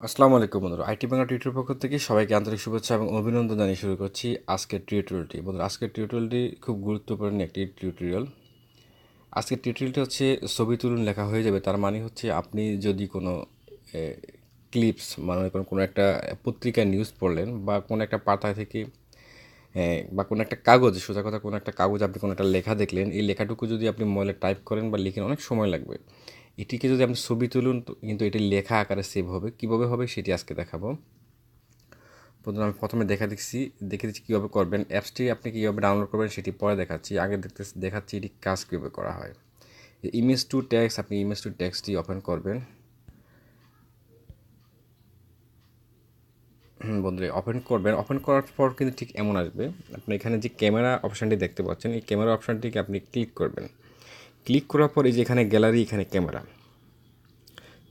আসসালামু আলাইকুম বন্ধুরা, আইটি বাংলা টিউটোরিয়াল পক্ষ থেকে সবাইকে আন্তরিক শুভেচ্ছা এবং অভিনন্দন জানিয়ে শুরু করছি আজকের টিউটোরিয়ালটি। বন্ধুরা, আজকের টিউটোরিয়ালটি খুব গুরুত্বপূর্ণ একটি টিউটোরিয়াল। আজকের টিউটোরিয়ালটি হচ্ছে ছবি তুলুন লেখা হয়ে যাবে। তার মানে হচ্ছে আপনি যদি কোনো ক্লিপস মানে কোনো একটা পত্রিকায় নিউজ পড়লেন বা কোনো একটা পাতা থেকে বা কোনো একটা কাগজ, সোজা কথা কোনো একটা কাগজ আপনি কোনো একটা লেখা দেখলেন, এই লেখাটুকু যদি আপনি মোবাইলে টাইপ করেন বা লিখেন অনেক সময় লাগবে। এটিকে যদি আপনি ছবি তুলুন কিন্তু এটি লেখা আকারে সেভ হবে। কীভাবে হবে সেটি আজকে দেখাবো। আমি প্রথমে দেখে দিচ্ছি কীভাবে করবেন। অ্যাপসটি আপনি কীভাবে ডাউনলোড করবেন সেটি পরে দেখাচ্ছি। আগে দেখাচ্ছি এটি কাজ কীভাবে করা হয়। ইমেজ টু টেক্সট, আপনি ইমেজ টু টেক্সটটি ওপেন করবেন। বন্ধুরা, ওপেন করার পর কিন্তু ঠিক এমন আসবে। আপনি এখানে যে ক্যামেরা অপশানটি দেখতে পাচ্ছেন, এই ক্যামেরা অপশানটিকে আপনি ক্লিক করবেন। ক্লিক করার পর এই যে এখানে গ্যালারি, এখানে ক্যামেরা।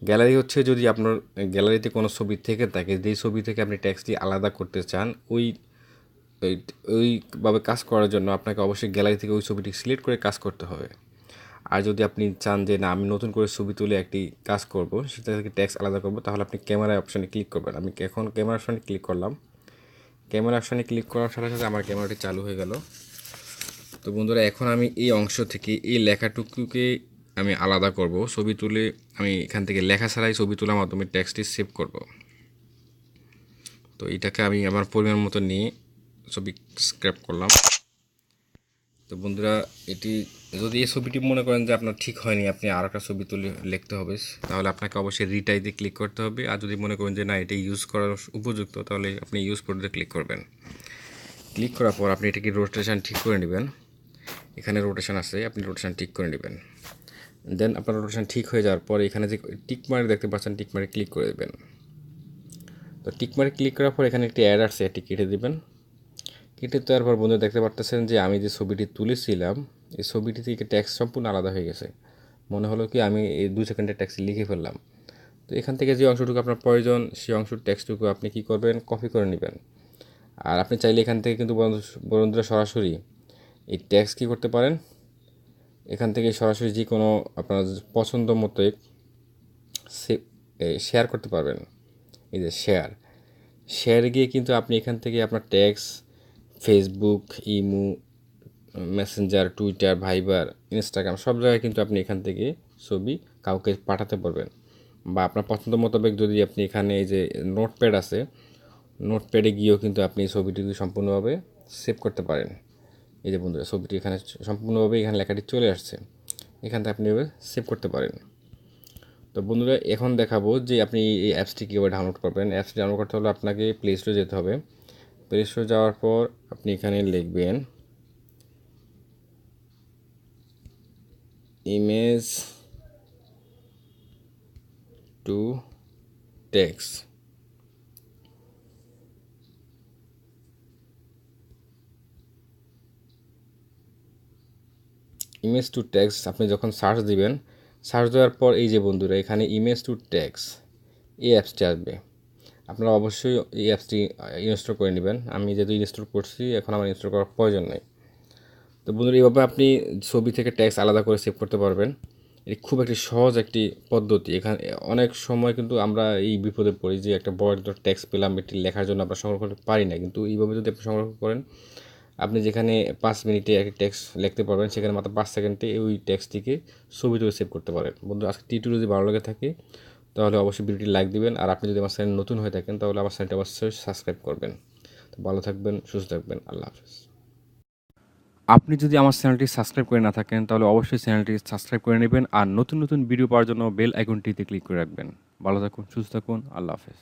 গ্যালারি হচ্ছে যদি আপনার গ্যালারিতে কোনো ছবি থেকে থাকে, যেই ছবি থেকে আপনি টেক্সটটি আলাদা করতে চান, ওইভাবে কাজ করার জন্য আপনাকে অবশ্যই গ্যালারি থেকে ওই ছবিটি সিলেক্ট করে কাজ করতে হবে। আর যদি আপনি চান যে না, আমি নতুন করে ছবি তুলে একটি কাজ করব, সেটা থেকে টেক্সট আলাদা করব, তাহলে আপনি ক্যামেরা অপশানে ক্লিক করবেন। আমি এখন ক্যামেরা অপশানে ক্লিক করলাম। ক্যামেরা অপশানে ক্লিক করার সাথে সাথে আমার ক্যামেরাটি চালু হয়ে গেল। তো বন্ধুরা, এখন আমি এই অংশ থেকে এই লেখাটুকুকে আমি আলাদা করব। ছবি তুলে আমি এখান থেকে লেখা ছাড়াই ছবি তোলার মাধ্যমে টেক্সটটি সেভ করব। তো এটাকে আমি আমার পরিমাণ মতো নিয়ে ছবি স্ক্র্যাপ করলাম। তো বন্ধুরা, এটি যদি এই ছবিটি মনে করেন যে আপনার ঠিক হয়নি, আপনি আর একটা ছবি তুলে লিখতে হবে, তাহলে আপনাকে অবশ্যই রিটাইতে ক্লিক করতে হবে। আর যদি মনে করেন যে না, এটি ইউজ করার উপযুক্ত, তাহলে আপনি ইউজ করতে ক্লিক করবেন। ক্লিক করার পর আপনি এটাকে রোটেশন ঠিক করে নেবেন। এখানে রোটেশন আছে, আপনি রোটেশন ঠিক করে নেবেন। দেন আপনার রোটেশন ঠিক হয়ে যাওয়ার পর এখানে যে টিক মার্ক দেখতে পাচ্ছেন, টিক মার্কে ক্লিক করে দেবেন। তো টিক মার্কে ক্লিক করার পর এখানে একটি অ্যাড আসছে, এটি কেটে দেবেন। কেটে দেওয়ার পর বন্ধু দেখতে পারতেছেন যে আমি যে ছবিটি তুলেছিলাম, এই ছবিটি থেকে টেক্সট সম্পূর্ণ আলাদা হয়ে গেছে। মনে হলো কি আমি এই 2 সেকেন্ডের টেক্সট লিখে ফেললাম। তো এখান থেকে যে অংশটুকু আপনার প্রয়োজন, সেই অংশের টেক্সটটুকু আপনি কী করবেন, কপি করে নেবেন। আর আপনি চাইলে এখান থেকে কিন্তু বন্ধুরা সরাসরি এই টেক্সট কী করতে পারেন, এখান থেকে সরাসরি যে কোনো আপনার পছন্দ মতো শেয়ার করতে পারবেন। এই যে শেয়ারে গিয়ে কিন্তু আপনি এখান থেকে আপনার text Facebook, imo, Messenger, Twitter, Viber, Instagram সব জায়গায় কিন্তু আপনি এখান থেকে ছবি কাউকে পাঠাতে পারবেন। বা আপনার পছন্দ মোতাবেক যদি আপনি এখানে এই যে নোটপ্যাড আছে, নোটপ্যাডে গিয়েও কিন্তু আপনি ছবিটি সম্পূর্ণভাবে সেভ করতে পারেন। এই যে বন্ধুরা, ছবিটি এখানে সম্পূর্ণভাবে এখানে লেখাটি চলে আসছে, এখান থেকে আপনি এভাবে সেভ করতে পারেন। তো বন্ধুরা, এখন দেখাবো যে আপনি এই অ্যাপসটি কীভাবে ডাউনলোড করবেন। অ্যাপসটি ডাউনলোড করতে হলে আপনাকে প্লে স্টোরে যেতে হবে। প্লে স্টোরে যাওয়ার পর আপনি এখানে লিখবেন image to text. Image to text আপনি যখন সার্চ দিবেন, সার্চ দেওয়ার পর এই যে বন্ধুরা, এখানে ইমেজ টু টেক্সট এই অ্যাপসটি আসবে। আপনারা অবশ্যই এই অ্যাপসটি ইনস্টল করে নেবেন। আমি যেহেতু ইনস্টল করছি, এখন আমার ইনস্টল করার প্রয়োজন নেই। তো বন্ধুরা, এইভাবে আপনি ছবি থেকে টেক্সট আলাদা করে সেভ করতে পারবেন। এটি খুব একটি সহজ একটি পদ্ধতি। এখানে অনেক সময় কিন্তু আমরা এই বিপদে পড়ি যে একটা বড় একটা টেক্সট পেলাম, এটি লেখার জন্য আমরা সংগ্রহ করতে পারি না। কিন্তু এইভাবে যদি আপনি সংগ্রহ করেন, আপনি যেখানে 5 মিনিটে একটি টেক্সট লিখতে পারবেন, সেখানে মাত্র 5 সেকেন্ডে ওই টেক্সটটিকে ছবি তুলে সেভ করতে পারেন। বন্ধু, আজকে টিউটোরিয়াল যদি ভালো লাগে থাকে তাহলে অবশ্যই ভিডিওটি লাইক দিবেন। আর আপনি যদি আমার চ্যানেল নতুন হয়ে থাকেন তাহলে আমার চ্যানেলটি অবশ্যই সাবস্ক্রাইব করবেন। তো ভালো থাকবেন, সুস্থ থাকবেন, আল্লাহ হাফেজ। আপনি যদি আমার চ্যানেলটি সাবস্ক্রাইব করে না থাকেন তাহলে অবশ্যই চ্যানেলটি সাবস্ক্রাইব করে নেবেন আর নতুন নতুন ভিডিও পাওয়ার জন্য বেল আইকনটিতে ক্লিক করে রাখবেন। ভালো থাকুন, সুস্থ থাকুন, আল্লাহ হাফেজ।